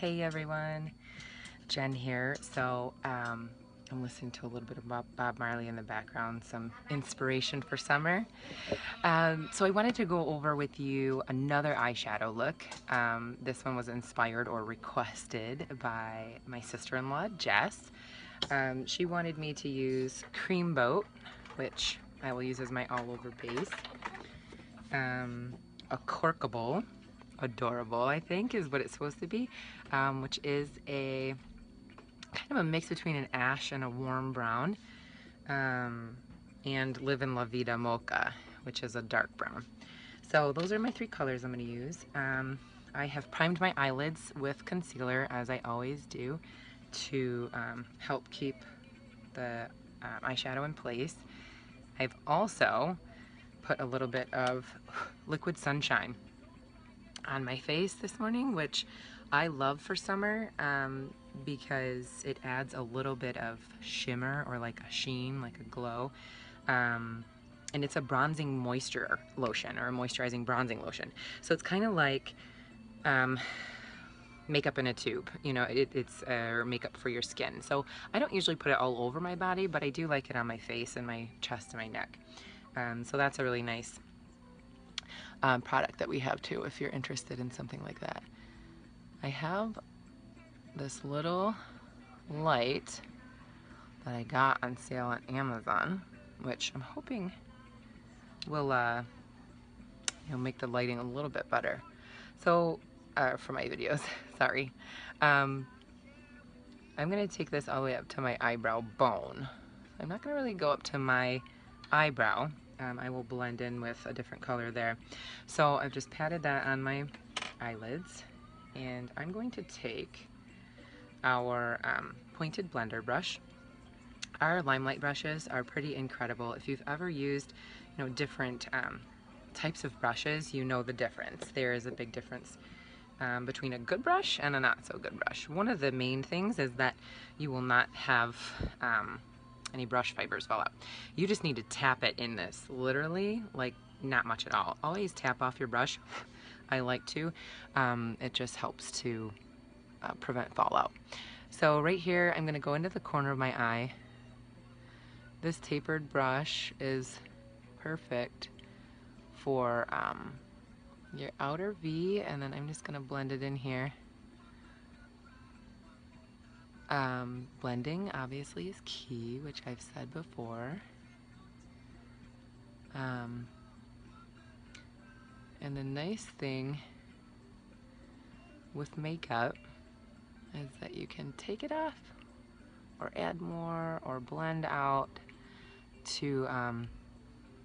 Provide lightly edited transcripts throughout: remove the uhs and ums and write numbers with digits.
Hey everyone, Jen here. I'm listening to a little bit of Bob Marley in the background, some inspiration for summer. So I wanted to go over with you another eyeshadow look. This one was inspired or requested by my sister-in-law, Jess. She wanted me to use Cream Boat, which I will use as my all-over base. A Corkable, adorable I think is what it's supposed to be, which is a kind of a mix between an ash and a warm brown, and Live in La Vida Mocha, which is a dark brown. So those are my three colors I'm going to use. I have primed my eyelids with concealer, as I always do, to help keep the eyeshadow in place. I've also put a little bit of Liquid Sunshine on my face this morning, which I love for summer because it adds a little bit of shimmer, or like a sheen, like a glow. And it's a bronzing moisture lotion, or a moisturizing bronzing lotion. So it's kind of like makeup in a tube, you know, it's makeup for your skin. So I don't usually put it all over my body, but I do like it on my face and my chest and my neck. So that's a really nice product that we have too, if you're interested in something like that. I have this little light that I got on sale on Amazon, which I'm hoping will make the lighting a little bit better. So for my videos, sorry. I'm gonna take this all the way up to my eyebrow bone. I'm not gonna really go up to my eyebrow. I will blend in with a different color there. So I've just patted that on my eyelids, and I'm going to take our pointed blender brush. Our LimeLight brushes are pretty incredible. If you've ever used, different types of brushes, you know the difference. There is a big difference between a good brush and a not so good brush. One of the main things is that you will not have any brush fibers fall out. You just need to tap it in this, literally, like not much at all. Always tap off your brush. I like to. It just helps to prevent fallout. So right here, I'm going to go into the corner of my eye. This tapered brush is perfect for your outer V, and then I'm just going to blend it in here. Blending obviously is key, which I've said before. And the nice thing with makeup is that you can take it off or add more or blend out to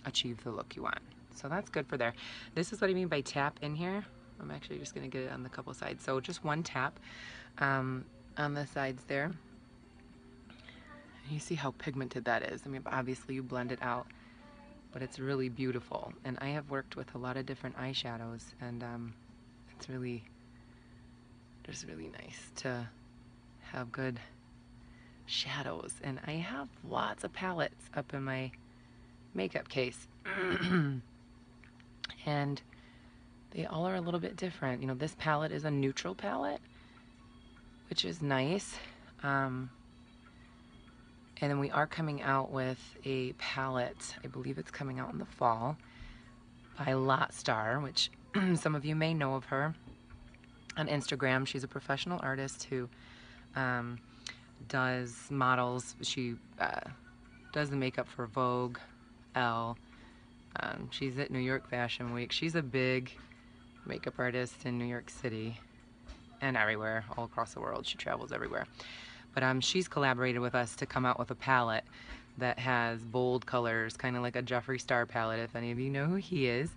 achieve the look you want. So that's good for there. This is what I mean by tap in here. I'm actually just going to get it on the couple sides. So just one tap on the sides there. You see how pigmented that is. I mean, obviously you blend it out, but it's really beautiful. And I have worked with a lot of different eyeshadows, and it's really just really nice to have good shadows. And I have lots of palettes up in my makeup case. And they all are a little bit different. You know, this palette is a neutral palette, which is nice. And then we are coming out with a palette, I believe it's coming out in the fall, by Lot Star, which some of you may know of her on Instagram. She's a professional artist who does models. She does the makeup for Vogue, Elle. She's at New York Fashion Week. She's a big makeup artist in New York City and everywhere, all across the world. She travels everywhere. But she's collaborated with us to come out with a palette that has bold colors, kind of like a Jeffree Star palette, if any of you know who he is.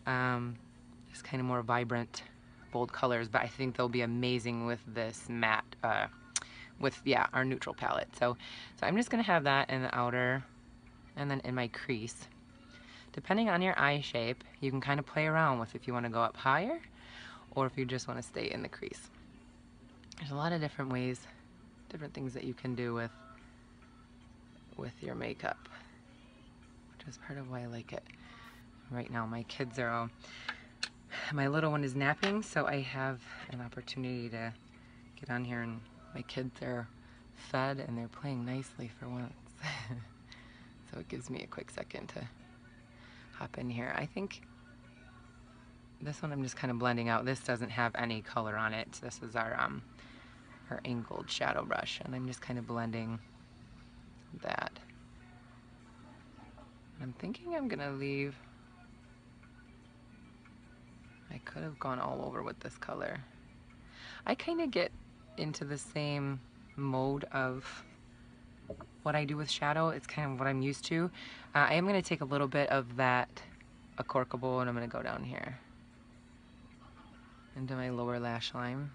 Just kind of more vibrant, bold colors, but I think they'll be amazing with this matte, with our neutral palette. So I'm just gonna have that in the outer, and then in my crease. Depending on your eye shape, you can kind of play around with if you want to go up higher, or if you just want to stay in the crease. There's a lot of different ways, different things that you can do with your makeup, which is part of why I like it. Right now my kids are all, my little one is napping, so I have an opportunity to get on here and my kids are fed and they're playing nicely for once. So it gives me a quick second to hop in here. I think this one I'm just kind of blending out. This doesn't have any color on it. This is our angled shadow brush, and I'm just kind of blending that. I'm thinking I'm gonna leave. I could have gone all over with this color. I kind of get into the same mode of what I do with shadow. It's kind of what I'm used to. I am going to take a little bit of that Acorkable and I'm going to go down here into my lower lash line.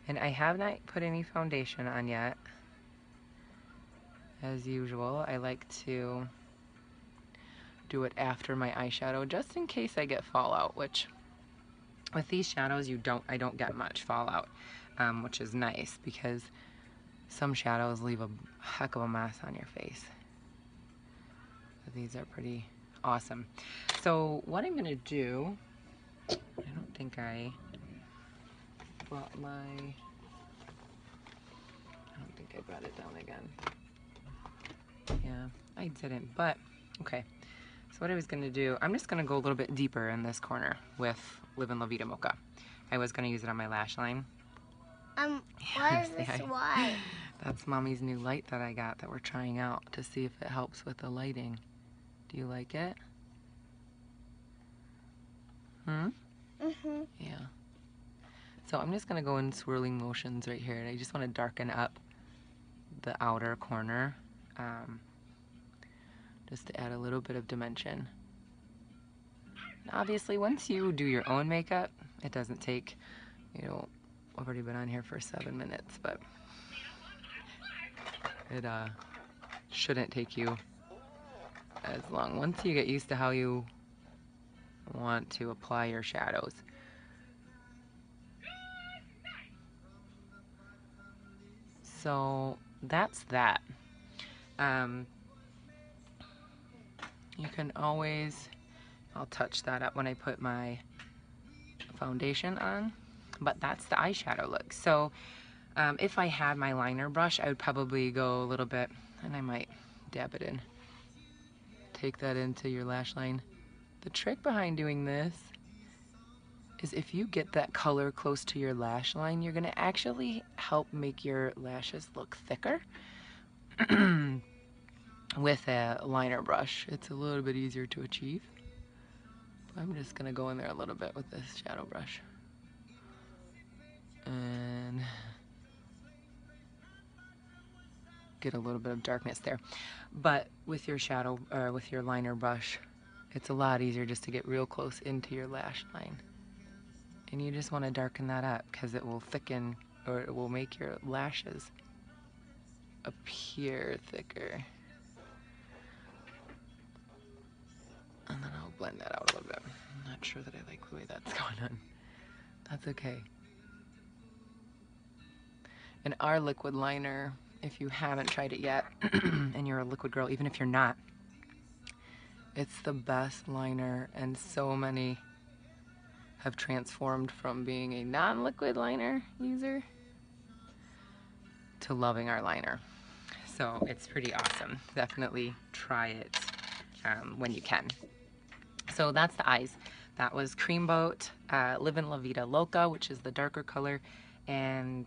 And I have not put any foundation on yet. As usual, I like to do it after my eyeshadow just in case I get fallout, which with these shadows I don't get much fallout, which is nice because some shadows leave a heck of a mess on your face. But these are pretty awesome. So what I'm gonna do, I don't think I brought I don't think I brought it down again. Yeah, I didn't, but okay. So what I was gonna do, I'm just gonna go a little bit deeper in this corner with Live in La Vida Mocha. I was gonna use it on my lash line. Why is this white? That's Mommy's new light that I got that we're trying out to see if it helps with the lighting. Do you like it? Yeah. So I'm just gonna go in swirling motions right here, and I just want to darken up the outer corner, just to add a little bit of dimension. And obviously, once you do your own makeup, it doesn't take, you know, I've already been on here for 7 minutes, but it shouldn't take you as long. Once you get used to how you want to apply your shadows. So that's that. You can always, I'll touch that up when I put my foundation on, but that's the eyeshadow look. So if I had my liner brush, I would probably go a little bit, and I might dab it in. Take that into your lash line. The trick behind doing this is if you get that color close to your lash line, you're gonna actually help make your lashes look thicker. With a liner brush, it's a little bit easier to achieve. But I'm just gonna go in there a little bit with this shadow brush. And get a little bit of darkness there. But with your shadow, or with your liner brush, it's a lot easier just to get real close into your lash line. And you just want to darken that up because it will thicken, or it will make your lashes appear thicker. And then I'll blend that out a little bit. I'm not sure that I like the way that's going on. That's okay. And our liquid liner, if you haven't tried it yet, and you're a liquid girl, even if you're not, it's the best liner, and so many have transformed from being a non-liquid liner user to loving our liner. So it's pretty awesome. Definitely try it when you can. So that's the eyes. That was Creamboat, Live in La Vida Loca, which is the darker color, and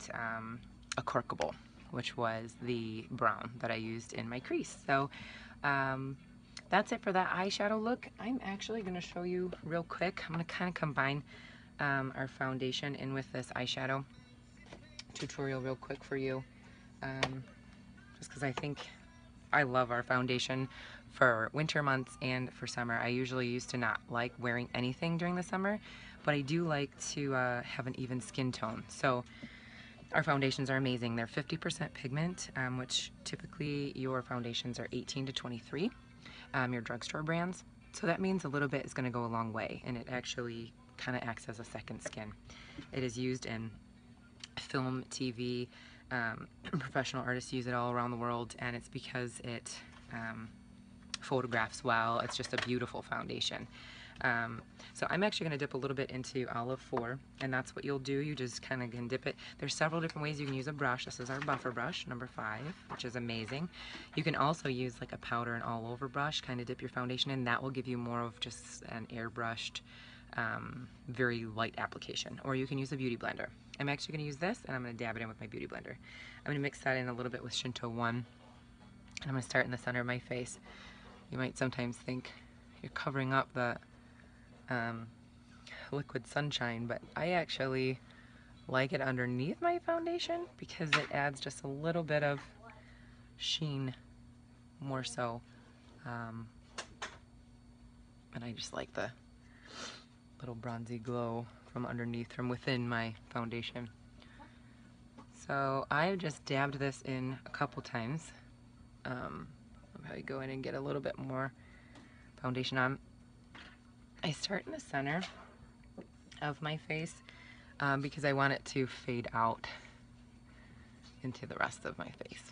Acorkable, which was the brown that I used in my crease. So that's it for that eyeshadow look. I'm actually going to show you real quick. I'm going to kind of combine our foundation in with this eyeshadow tutorial real quick for you, just because I think I love our foundation for winter months and for summer. I usually used to not like wearing anything during the summer, but I do like to have an even skin tone. So our foundations are amazing. They're 50% pigment, which typically your foundations are 18 to 23, your drugstore brands. So that means a little bit is going to go a long way, and it actually kind of acts as a second skin. It is used in film, TV, professional artists use it all around the world, and it's because it photographs well. It's just a beautiful foundation. So I'm actually going to dip a little bit into Olive 4, and that's what you'll do. You just kind of can dip it. There's several different ways you can use a brush. This is our buffer brush, number 5, which is amazing. You can also use like a powder and all over brush, kind of dip your foundation in. That will give you more of just an airbrushed, very light application. Or you can use a beauty blender. I'm actually going to use this, and I'm going to dab it in with my beauty blender. I'm going to mix that in a little bit with Shinto 1, and I'm going to start in the center of my face. You might sometimes think you're covering up the liquid sunshine, but I actually like it underneath my foundation because it adds just a little bit of sheen more so, and I just like the little bronzy glow from underneath, from within my foundation. So I just dabbed this in a couple times. I'll probably go in and get a little bit more foundation on. I start in the center of my face because I want it to fade out into the rest of my face.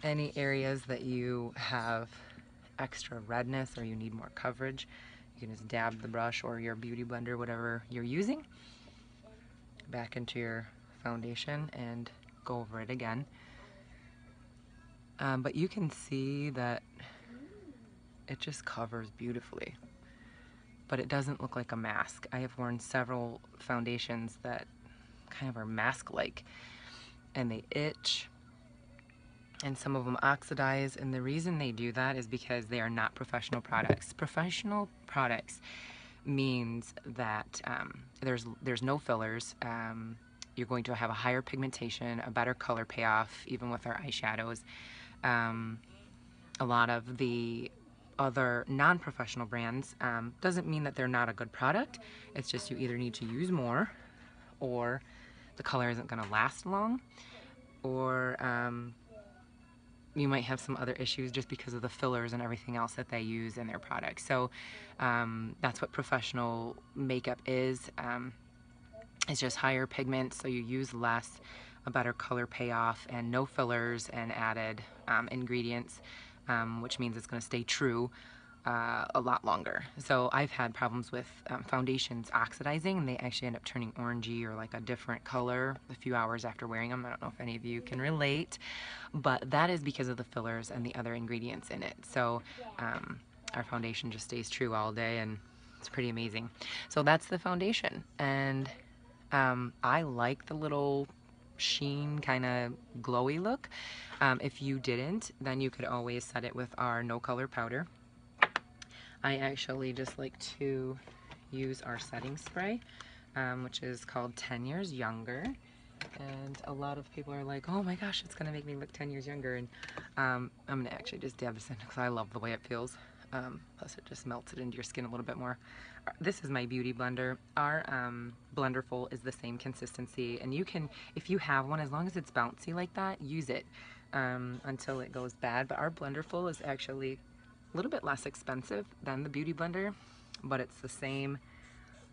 Any areas that you have extra redness or you need more coverage, you can just dab the brush or your beauty blender, whatever you're using, back into your foundation and go over it again. But you can see that it just covers beautifully, but it doesn't look like a mask. I have worn several foundations that kind of are mask-like, and they itch, and some of them oxidize, and the reason they do that is because they are not professional products. Professional products means that there's no fillers. You're going to have a higher pigmentation, a better color payoff, even with our eyeshadows. A lot of the other non-professional brands doesn't mean that they're not a good product. It's just you either need to use more, or the color isn't going to last long, or you might have some other issues just because of the fillers and everything else that they use in their products. So that's what professional makeup is. It's just higher pigment, so you use less, a better color payoff, and no fillers and added ingredients, which means it's going to stay true a lot longer. So I've had problems with foundations oxidizing, and they actually end up turning orangey or like a different color a few hours after wearing them. I don't know if any of you can relate, but that is because of the fillers and the other ingredients in it. So our foundation just stays true all day, and it's pretty amazing. So that's the foundation, and I like the little sheen, kind of glowy look. If you didn't, then you could always set it with our no color powder. I actually just like to use our setting spray, which is called 10 Years Younger. And a lot of people are like, oh my gosh, it's going to make me look 10 years younger. And I'm going to actually just dab this in because I love the way it feels. Plus it just melts it into your skin a little bit more. This is my beauty blender. Our Blenderful is the same consistency, and you can, if you have one, as long as it's bouncy like that, use it until it goes bad. But our Blenderful is actually a little bit less expensive than the beauty blender, but it's the same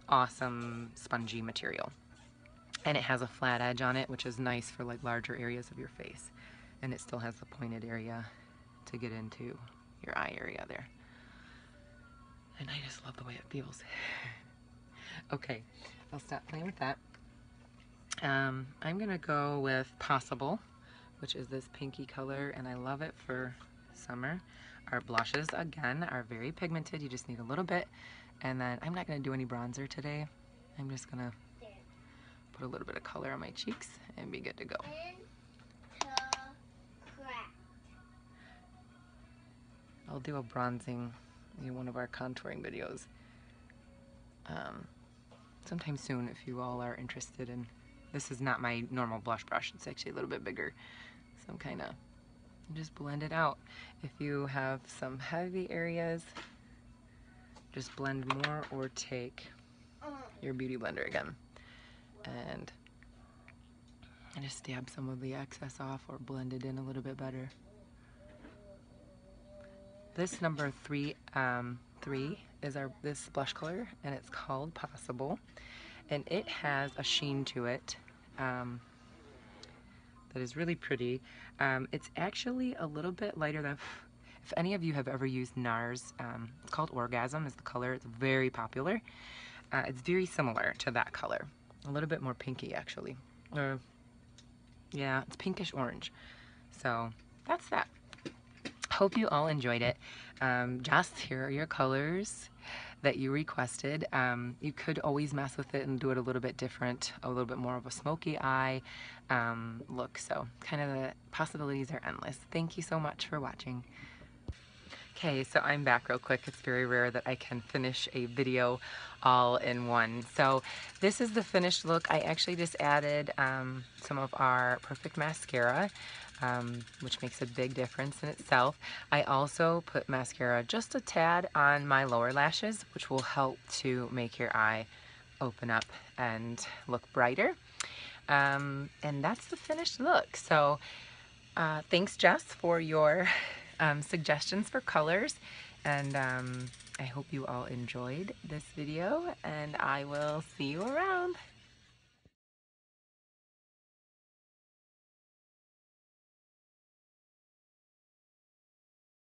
awesome spongy material, and it has a flat edge on it, which is nice for like larger areas of your face, and it still has the pointed area to get into your eye area there. And I just love the way it feels. Okay, I'll stop playing with that. I'm gonna go with Possible, which is this pinky color, and I love it for summer. Our blushes, again, are very pigmented. You just need a little bit. And then I'm not gonna do any bronzer today. I'm just gonna put a little bit of color on my cheeks and be good to go. I'll do a bronzing in one of our contouring videos sometime soon if you all are interested in. This is not my normal blush brush, it's actually a little bit bigger, so I'm kind of just blend it out. If you have some heavy areas, just blend more, or take your beauty blender again and just dab some of the excess off or blend it in a little bit better. This number 3 is this blush color, and it's called Possible, and it has a sheen to it that is really pretty. It's actually a little bit lighter than, if any of you have ever used NARS, it's called Orgasm is the color. It's very popular. It's very similar to that color. A little bit more pinky, actually. Yeah, it's pinkish orange. So that's that. Hope you all enjoyed it. Just here are your colors that you requested. You could always mess with it and do it a little bit different, a little bit more of a smoky eye look. So kind of the possibilities are endless. Thank you so much for watching. Okay, so I'm back real quick. It's very rare that I can finish a video all in one. So this is the finished look. I actually just added some of our Perfect Mascara, which makes a big difference in itself. I also put mascara just a tad on my lower lashes, which will help to make your eye open up and look brighter. And that's the finished look. So thanks, Jess, for your suggestions for colors, and I hope you all enjoyed this video, and I will see you around.